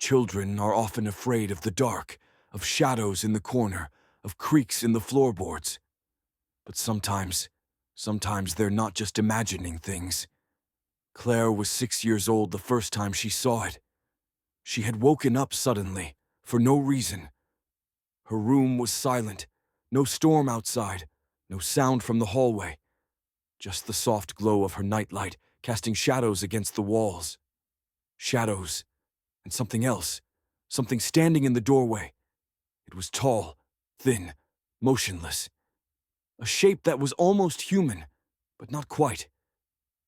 Children are often afraid of the dark, of shadows in the corner, of creaks in the floorboards. But sometimes they're not just imagining things. Claire was 6 years old the first time she saw it. She had woken up suddenly, for no reason. Her room was silent, no storm outside, no sound from the hallway, just the soft glow of her nightlight casting shadows against the walls. Shadows, and something else, something standing in the doorway. It was tall, thin, motionless. A shape that was almost human, but not quite.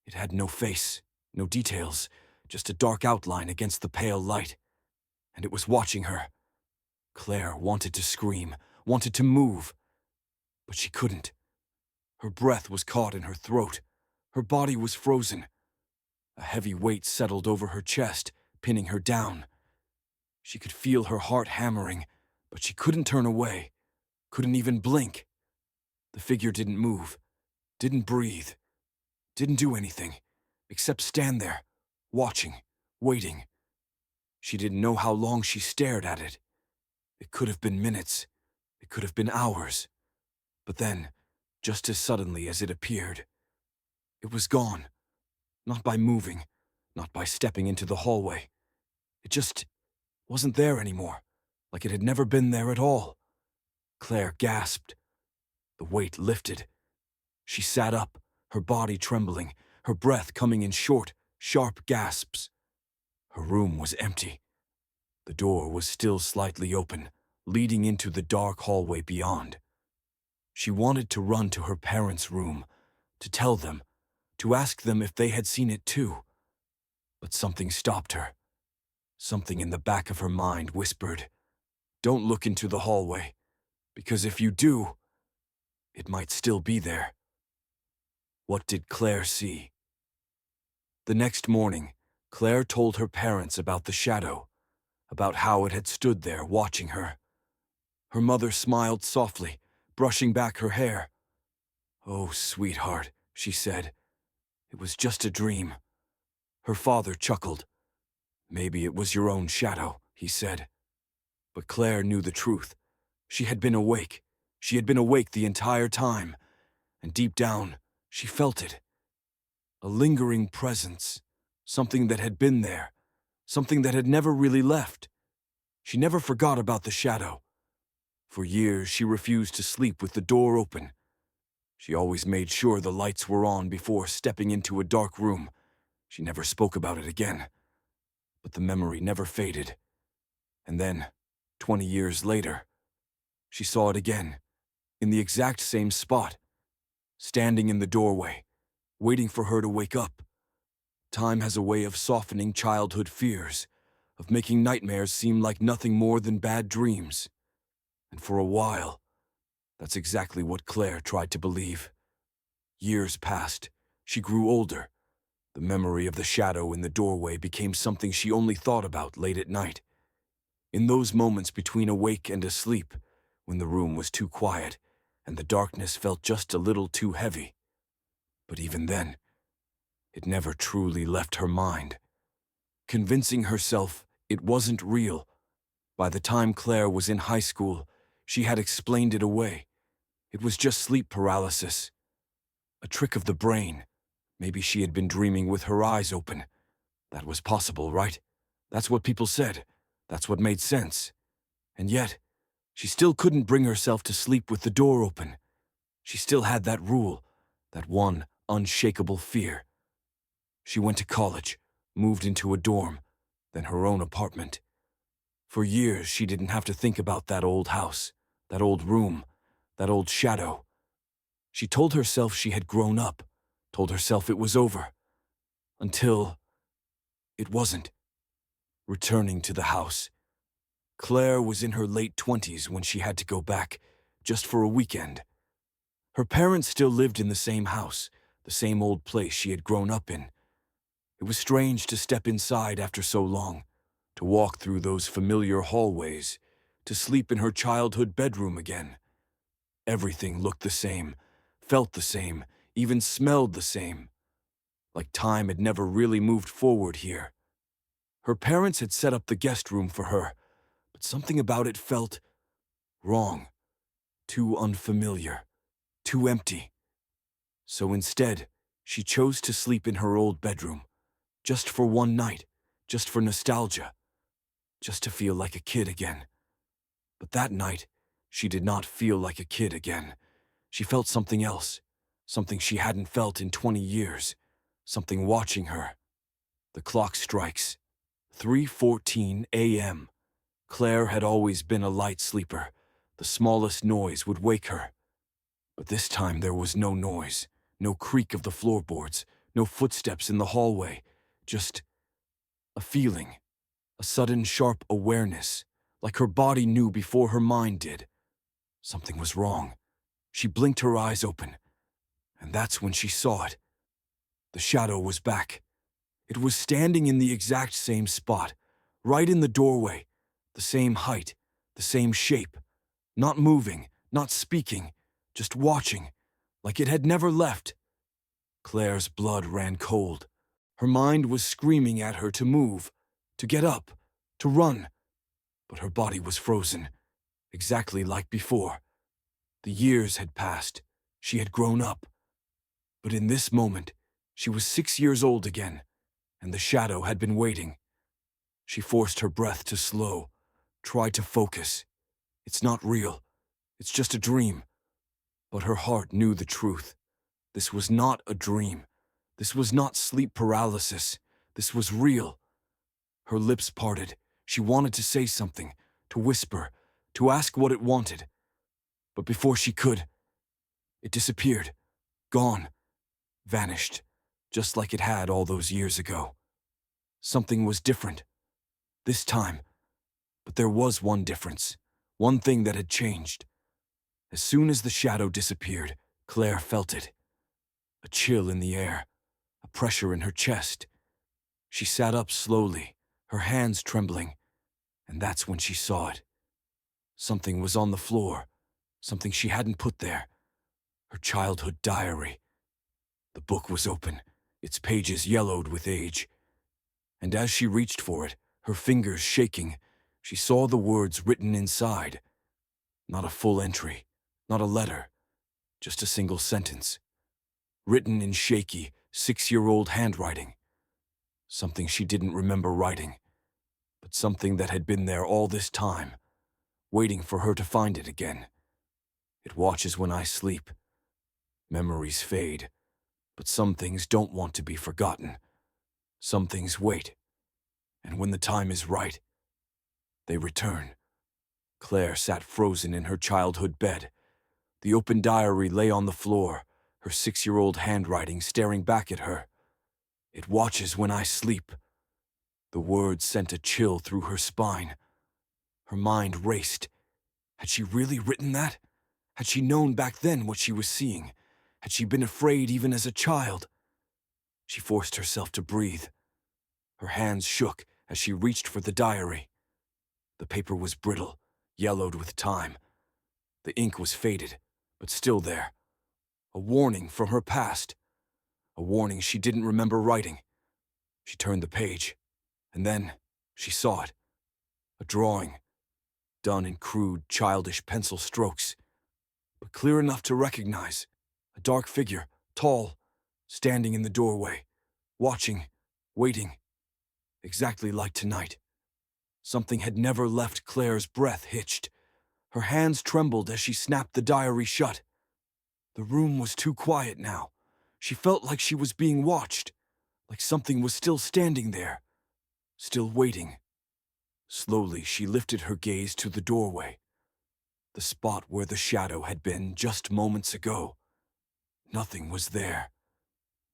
It had no face, no details, just a dark outline against the pale light. And it was watching her. Claire wanted to scream, wanted to move, but she couldn't. Her breath was caught in her throat. Her body was frozen. A heavy weight settled over her chest, pinning her down. She could feel her heart hammering, but she couldn't turn away, couldn't even blink. The figure didn't move, didn't breathe, didn't do anything, except stand there, watching, waiting. She didn't know how long she stared at it. It could have been minutes, it could have been hours. But then, just as suddenly as it appeared, it was gone. Not by moving, not by stepping into the hallway. It just wasn't there anymore, like it had never been there at all. Claire gasped. The weight lifted. She sat up, her body trembling, her breath coming in short, sharp gasps. Her room was empty. The door was still slightly open, leading into the dark hallway beyond. She wanted to run to her parents' room, to tell them, to ask them if they had seen it too. But something stopped her. Something in the back of her mind whispered, "Don't look into the hallway, because if you do, it might still be there." What did Claire see? The next morning, Claire told her parents about the shadow, about how it had stood there watching her. Her mother smiled softly, brushing back her hair. "Oh, sweetheart," she said. "It was just a dream." Her father chuckled. "Maybe it was your own shadow," he said. But Claire knew the truth. She had been awake. She had been awake the entire time. And deep down, she felt it. A lingering presence. Something that had been there. Something that had never really left. She never forgot about the shadow. For years, she refused to sleep with the door open. She always made sure the lights were on before stepping into a dark room. She never spoke about it again. But the memory never faded. And then, 20 years later, she saw it again, in the exact same spot, standing in the doorway, waiting for her to wake up. Time has a way of softening childhood fears, of making nightmares seem like nothing more than bad dreams. And for a while, that's exactly what Claire tried to believe. Years passed. She grew older. The memory of the shadow in the doorway became something she only thought about late at night. In those moments between awake and asleep, when the room was too quiet and the darkness felt just a little too heavy. But even then, it never truly left her mind. Convincing herself it wasn't real, by the time Claire was in high school, she had explained it away. It was just sleep paralysis. A trick of the brain. Maybe she had been dreaming with her eyes open. That was possible, right? That's what people said. That's what made sense. And yet, she still couldn't bring herself to sleep with the door open. She still had that rule, that one unshakable fear. She went to college, moved into a dorm, then her own apartment. For years, she didn't have to think about that old house, that old room, that old shadow. She told herself she had grown up, told herself it was over. Until it wasn't. Returning to the house. Claire was in her late 20s when she had to go back, just for a weekend. Her parents still lived in the same house, the same old place she had grown up in. It was strange to step inside after so long, to walk through those familiar hallways, to sleep in her childhood bedroom again. Everything looked the same, felt the same, even smelled the same. Like time had never really moved forward here. Her parents had set up the guest room for her, but something about it felt wrong, too unfamiliar, too empty. So instead, she chose to sleep in her old bedroom, just for one night, just for nostalgia, just to feel like a kid again. But that night, she did not feel like a kid again. She felt something else, something she hadn't felt in 20 years, something watching her. The clock strikes. 3:14 a.m. Claire had always been a light sleeper. The smallest noise would wake her. But this time there was no noise, no creak of the floorboards, no footsteps in the hallway, just a feeling, a sudden sharp awareness, like her body knew before her mind did. Something was wrong. She blinked her eyes open, and that's when she saw it. The shadow was back. It was standing in the exact same spot, right in the doorway, the same height, the same shape, not moving, not speaking, just watching, like it had never left. Claire's blood ran cold. Her mind was screaming at her to move, to get up, to run, but her body was frozen, exactly like before. The years had passed. She had grown up. But in this moment, she was 6 years old again, and the shadow had been waiting. She forced her breath to slow, tried to focus. It's not real. It's just a dream. But her heart knew the truth. This was not a dream. This was not sleep paralysis. This was real. Her lips parted. She wanted to say something, to whisper, to ask what it wanted. But before she could, it disappeared, gone, vanished, just like it had all those years ago. Something was different. This time. But there was one difference, one thing that had changed. As soon as the shadow disappeared, Claire felt it. A chill in the air, a pressure in her chest. She sat up slowly, her hands trembling, and that's when she saw it. Something was on the floor, something she hadn't put there. Her childhood diary. The book was open, its pages yellowed with age. And as she reached for it, her fingers shaking, she saw the words written inside. Not a full entry, not a letter, just a single sentence. Written in shaky, 6-year-old handwriting. Something she didn't remember writing, but something that had been there all this time, waiting for her to find it again. It watches when I sleep. Memories fade, but some things don't want to be forgotten. Some things wait, and when the time is right, they return. Claire sat frozen in her childhood bed. The open diary lay on the floor, her 6-year-old handwriting staring back at her. It watches when I sleep. The words sent a chill through her spine. Her mind raced. Had she really written that? Had she known back then what she was seeing? Had she been afraid even as a child? She forced herself to breathe. Her hands shook as she reached for the diary. The paper was brittle, yellowed with time. The ink was faded, but still there. A warning from her past. A warning she didn't remember writing. She turned the page, and then she saw it. A drawing, done in crude, childish pencil strokes, but clear enough to recognize. A dark figure, tall, standing in the doorway, watching, waiting, exactly like tonight. Something had never left Claire's breath hitched. Her hands trembled as she snapped the diary shut. The room was too quiet now. She felt like she was being watched, like something was still standing there, still waiting. Slowly, she lifted her gaze to the doorway, the spot where the shadow had been just moments ago. Nothing was there,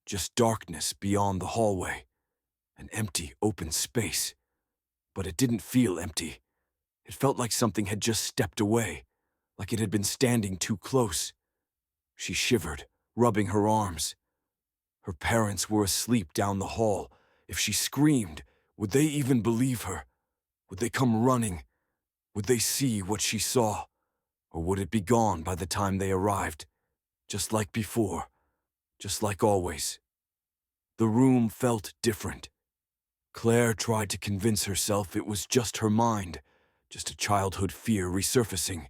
just darkness beyond the hallway, an empty, open space. But it didn't feel empty. It felt like something had just stepped away, like it had been standing too close. She shivered, rubbing her arms. Her parents were asleep down the hall. If she screamed, would they even believe her? Would they come running? Would they see what she saw? Or would it be gone by the time they arrived? Just like before, just like always. The room felt different. Claire tried to convince herself it was just her mind, just a childhood fear resurfacing.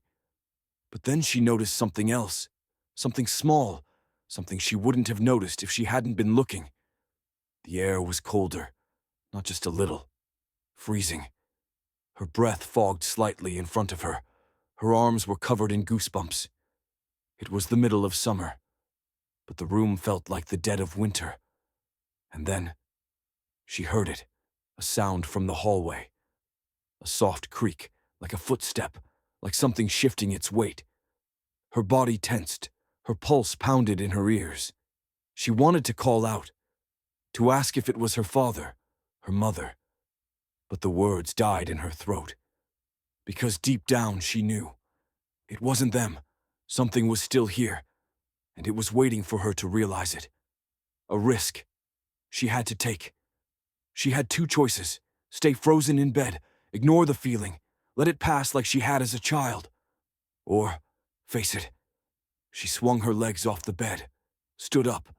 But then she noticed something else, something small, something she wouldn't have noticed if she hadn't been looking. The air was colder, not just a little, freezing. Her breath fogged slightly in front of her. Her arms were covered in goosebumps. It was the middle of summer, but the room felt like the dead of winter. And then she heard it, a sound from the hallway. A soft creak, like a footstep, like something shifting its weight. Her body tensed, her pulse pounded in her ears. She wanted to call out, to ask if it was her father, her mother. But the words died in her throat. Because deep down she knew. It wasn't them. Something was still here, and it was waiting for her to realize it. A risk she had to take. She had two choices: stay frozen in bed, ignore the feeling, let it pass like she had as a child. Or face it. She swung her legs off the bed, stood up.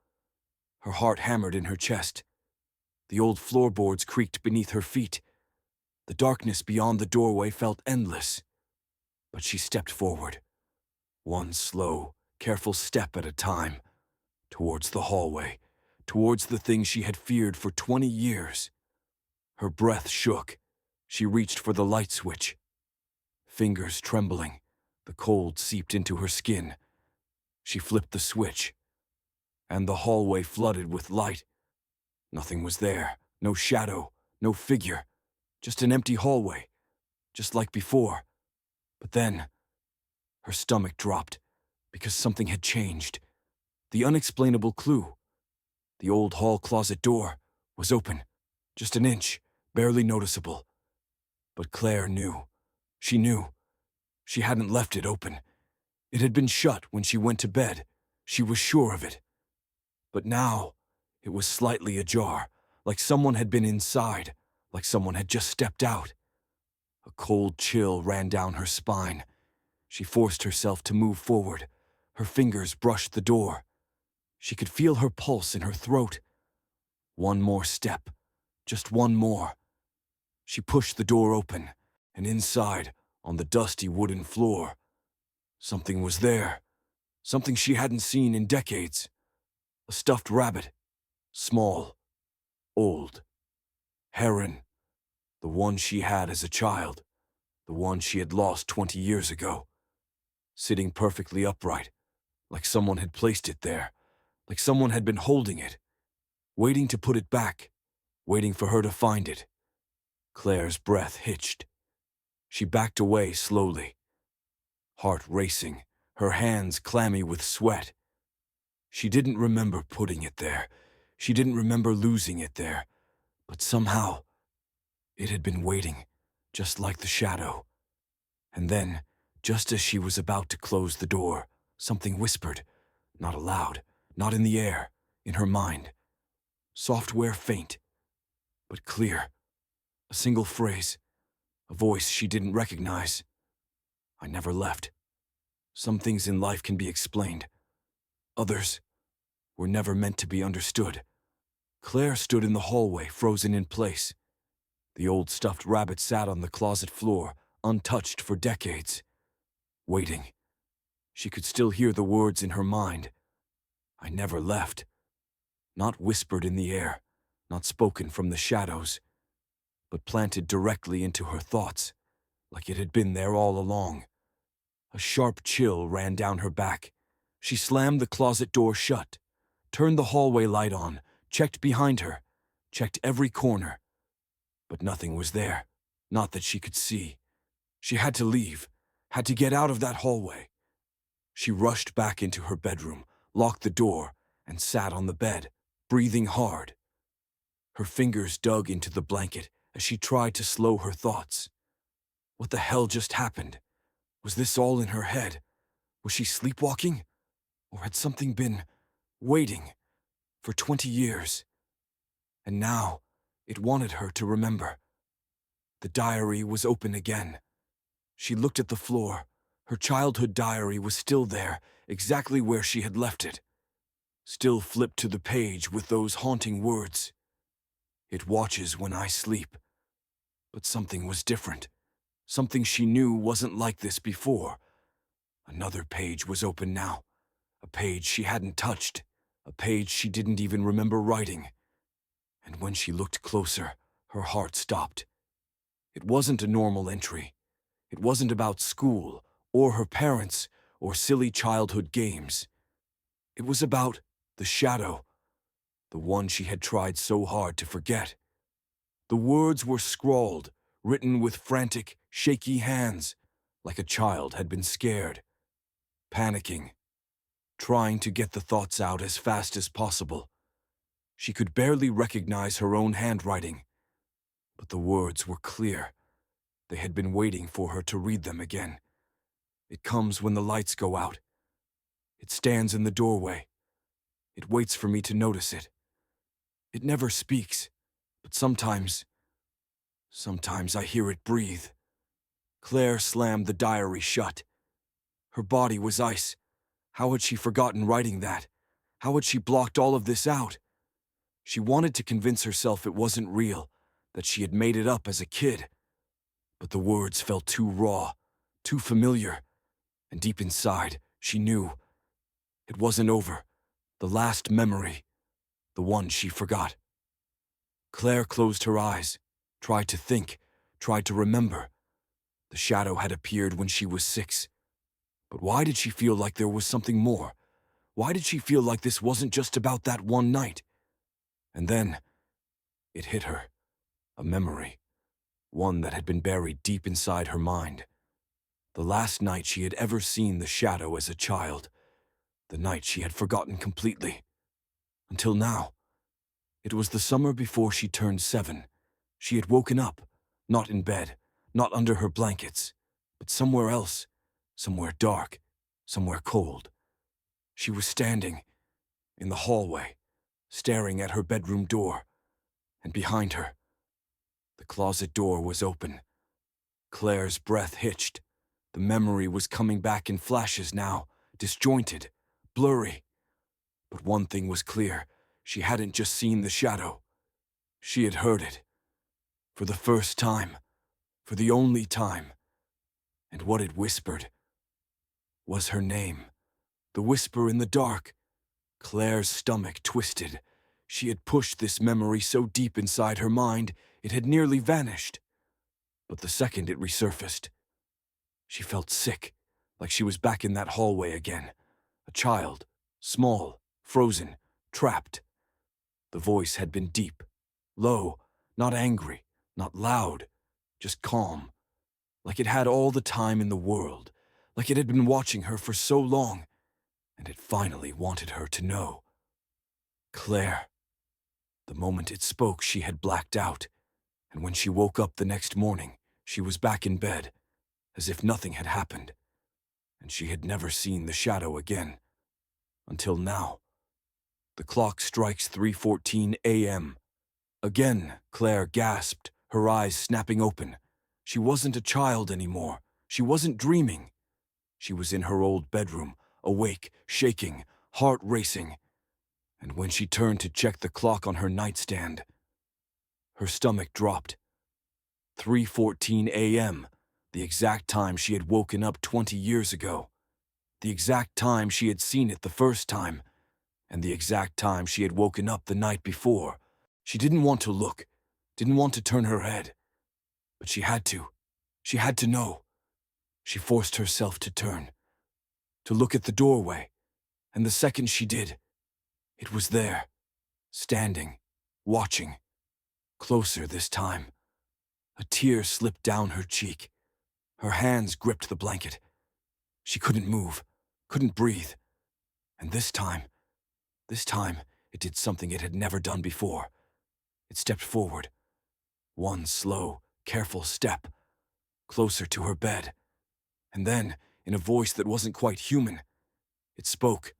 Her heart hammered in her chest. The old floorboards creaked beneath her feet. The darkness beyond the doorway felt endless. But she stepped forward, one slow, careful step at a time, towards the hallway, towards the thing she had feared for 20 years. Her breath shook. She reached for the light switch. Fingers trembling, the cold seeped into her skin. She flipped the switch, and the hallway flooded with light. Nothing was there, no shadow, no figure, just an empty hallway, just like before. But then, her stomach dropped, because something had changed. The unexplainable clue. The old hall closet door was open, just an inch, barely noticeable. But Claire knew. She knew. She hadn't left it open. It had been shut when she went to bed. She was sure of it. But now, it was slightly ajar, like someone had been inside, like someone had just stepped out. A cold chill ran down her spine. She forced herself to move forward. Her fingers brushed the door. She could feel her pulse in her throat. One more step, just one more. She pushed the door open, and inside, on the dusty wooden floor, something was there. Something she hadn't seen in decades. A stuffed rabbit. Small. Old. Heron. The one she had as a child. The one she had lost 20 years ago. Sitting perfectly upright, like someone had placed it there, like someone had been holding it, waiting to put it back, waiting for her to find it. Claire's breath hitched. She backed away slowly, heart racing, her hands clammy with sweat. She didn't remember putting it there. She didn't remember losing it there. But somehow, it had been waiting, just like the shadow. And then, just as she was about to close the door, something whispered, not aloud, not in the air, in her mind. Software faint, but clear. A single phrase, a voice she didn't recognize. I never left. Some things in life can be explained. Others were never meant to be understood. Claire stood in the hallway, frozen in place. The old stuffed rabbit sat on the closet floor, untouched for decades. Waiting. She could still hear the words in her mind. I never left. Not whispered in the air, not spoken from the shadows, but planted directly into her thoughts, like it had been there all along. A sharp chill ran down her back. She slammed the closet door shut, turned the hallway light on, checked behind her, checked every corner. But nothing was there, not that she could see. She had to leave, had to get out of that hallway. She rushed back into her bedroom, locked the door, and sat on the bed, breathing hard. Her fingers dug into the blanket as she tried to slow her thoughts. What the hell just happened? Was this all in her head? Was she sleepwalking? Or had something been waiting for 20 years? And now, it wanted her to remember. The diary was open again. She looked at the floor. Her childhood diary was still there, exactly where she had left it. Still flipped to the page with those haunting words. It watches when I sleep. But something was different. Something she knew wasn't like this before. Another page was open now. A page she hadn't touched. A page she didn't even remember writing. And when she looked closer, her heart stopped. It wasn't a normal entry. It wasn't about school, or her parents, or silly childhood games. It was about the shadow, the one she had tried so hard to forget. The words were scrawled, written with frantic, shaky hands, like a child had been scared, panicking, trying to get the thoughts out as fast as possible. She could barely recognize her own handwriting, but the words were clear. They had been waiting for her to read them again. It comes when the lights go out. It stands in the doorway. It waits for me to notice it. It never speaks, but sometimes I hear it breathe. Claire slammed the diary shut. Her body was ice. How had she forgotten writing that? How had she blocked all of this out? She wanted to convince herself it wasn't real, that she had made it up as a kid. But the words felt too raw, too familiar, and deep inside, she knew it wasn't over. The last memory, the one she forgot. Claire closed her eyes, tried to think, tried to remember. The shadow had appeared when she was 6. But why did she feel like there was something more? Why did she feel like this wasn't just about that one night? And then, it hit her. A memory. One that had been buried deep inside her mind. The last night she had ever seen the shadow as a child. The night she had forgotten completely. Until now. It was the summer before she turned 7. She had woken up, not in bed, not under her blankets, but somewhere else, somewhere dark, somewhere cold. She was standing in the hallway, staring at her bedroom door, and behind her, the closet door was open. Claire's breath hitched. The memory was coming back in flashes now, disjointed, blurry. But one thing was clear. She hadn't just seen the shadow. She had heard it. For the first time. For the only time. And what it whispered was her name. The whisper in the dark. Claire's stomach twisted. She had pushed this memory so deep inside her mind, it had nearly vanished. But the second it resurfaced, she felt sick, like she was back in that hallway again. A child, small, frozen, trapped. The voice had been deep, low, not angry, not loud, just calm. Like it had all the time in the world, like it had been watching her for so long, and it finally wanted her to know. Claire. The moment it spoke, she had blacked out, and when she woke up the next morning, she was back in bed, as if nothing had happened, and she had never seen the shadow again. Until now. The clock strikes 3:14 a.m. Again, Claire gasped, her eyes snapping open. She wasn't a child anymore. She wasn't dreaming. She was in her old bedroom, awake, shaking, heart racing. And when she turned to check the clock on her nightstand, her stomach dropped. 3:14 a.m., the exact time she had woken up 20 years ago. The exact time she had seen it the first time, and the exact time she had woken up the night before. She didn't want to look, didn't want to turn her head. But she had to. She had to know. She forced herself to turn, to look at the doorway, and the second she did, it was there, standing, watching, closer this time. A tear slipped down her cheek. Her hands gripped the blanket. She couldn't move, couldn't breathe. And this time, it did something it had never done before. It stepped forward. One slow, careful step, closer to her bed. And then, in a voice that wasn't quite human, it spoke.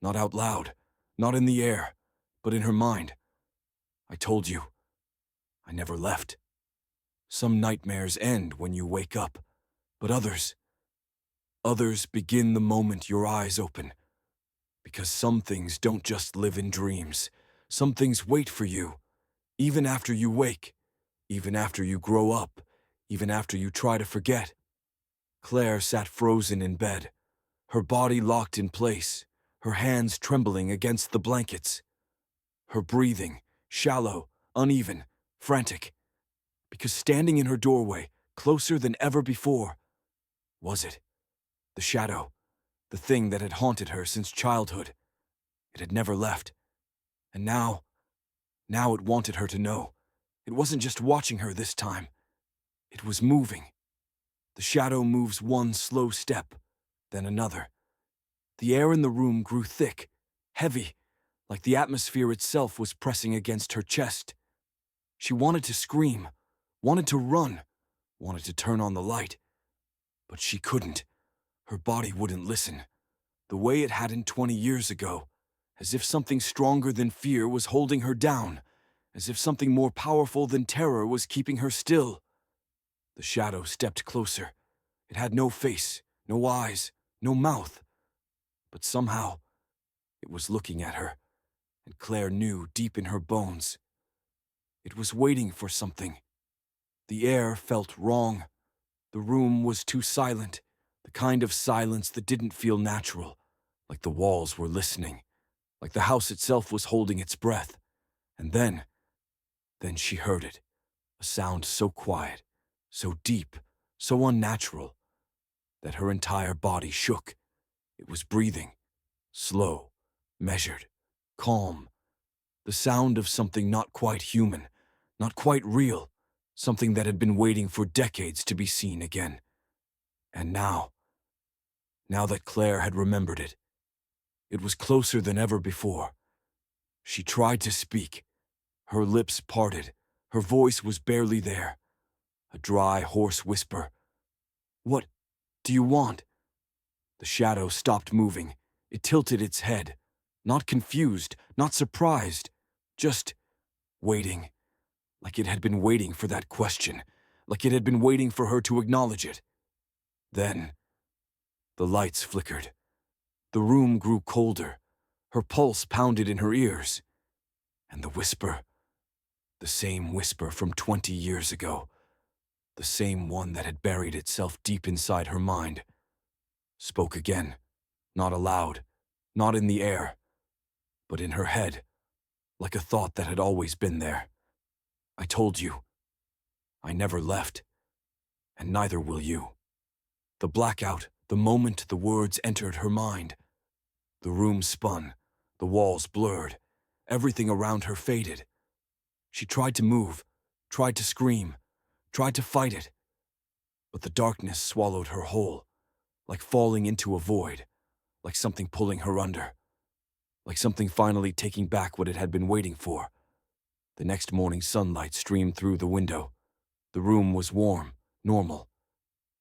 Not out loud, not in the air, but in her mind. I told you. I never left. Some nightmares end when you wake up, but others begin the moment your eyes open. Because some things don't just live in dreams. Some things wait for you. Even after you wake, even after you grow up, even after you try to forget. Claire sat frozen in bed, her body locked in place, her hands trembling against the blankets. Her breathing, shallow, uneven, frantic. Because standing in her doorway, closer than ever before, was it? The shadow, the thing that had haunted her since childhood. It had never left. And now it wanted her to know. It wasn't just watching her this time. It was moving. The shadow moves one slow step, then another. The air in the room grew thick, heavy, like the atmosphere itself was pressing against her chest. She wanted to scream, wanted to run, wanted to turn on the light. But she couldn't. Her body wouldn't listen. The way it hadn't 20 years ago, as if something stronger than fear was holding her down, as if something more powerful than terror was keeping her still. The shadow stepped closer. It had no face, no eyes, no mouth. But somehow, it was looking at her, and Claire knew deep in her bones. It was waiting for something. The air felt wrong. The room was too silent, the kind of silence that didn't feel natural, like the walls were listening, like the house itself was holding its breath. And then she heard it, a sound so quiet, so deep, so unnatural, that her entire body shook. It was breathing, slow, measured, calm. The sound of something not quite human, not quite real, something that had been waiting for decades to be seen again. And now that Claire had remembered it, it was closer than ever before. She tried to speak. Her lips parted. Her voice was barely there. A dry, hoarse whisper. "What do you want?" The shadow stopped moving. It tilted its head. Not confused, not surprised, just waiting. Like it had been waiting for that question. Like it had been waiting for her to acknowledge it. Then the lights flickered. The room grew colder. Her pulse pounded in her ears. And the whisper, the same whisper from 20 years ago, the same one that had buried itself deep inside her mind, spoke again, not aloud, not in the air, but in her head, like a thought that had always been there. "I told you. I never left, and neither will you." The blackout, the moment the words entered her mind. The room spun, the walls blurred, everything around her faded. She tried to move, tried to scream, tried to fight it. But the darkness swallowed her whole, like falling into a void, like something pulling her under, like something finally taking back what it had been waiting for. The next morning's sunlight streamed through the window. The room was warm, normal,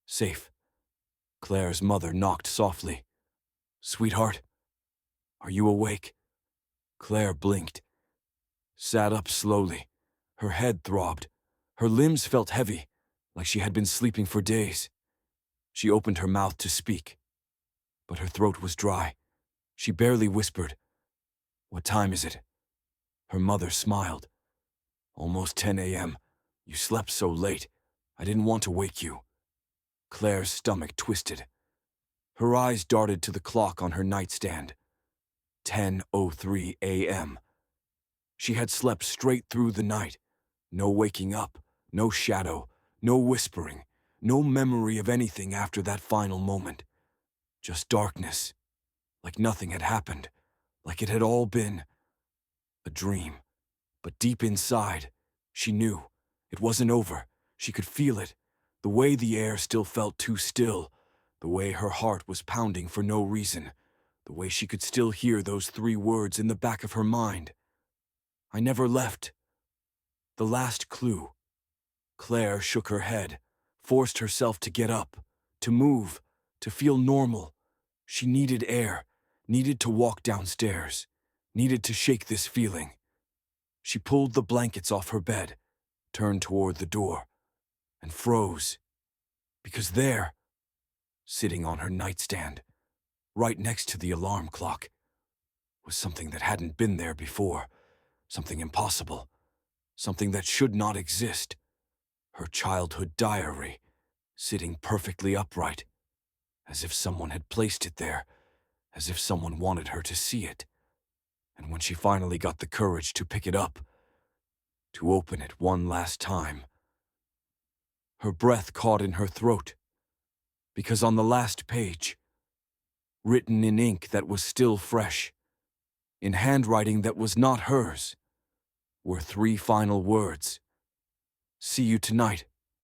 safe. Claire's mother knocked softly. "Sweetheart, are you awake?" Claire blinked, sat up slowly. Her head throbbed. Her limbs felt heavy, like she had been sleeping for days. She opened her mouth to speak, but her throat was dry. She barely whispered, "What time is it?" Her mother smiled. "Almost 10 a.m. You slept so late. I didn't want to wake you." Claire's stomach twisted. Her eyes darted to the clock on her nightstand. 10:03 a.m. She had slept straight through the night. No waking up, no shadow, no whispering, no memory of anything after that final moment. Just darkness, like nothing had happened, like it had all been a dream. But deep inside, she knew it wasn't over. She could feel it, the way the air still felt too still, the way her heart was pounding for no reason, the way she could still hear those 3 words in the back of her mind. "I never left." The last clue. Claire shook her head, forced herself to get up, to move, to feel normal. She needed air, needed to walk downstairs, needed to shake this feeling. She pulled the blankets off her bed, turned toward the door, and froze. Because there, sitting on her nightstand, right next to the alarm clock, was something that hadn't been there before, something impossible, something that should not exist. Her childhood diary, sitting perfectly upright, as if someone had placed it there, as if someone wanted her to see it. And when she finally got the courage to pick it up, to open it one last time, her breath caught in her throat, because on the last page, written in ink that was still fresh, in handwriting that was not hers, were 3 final words. "See you tonight,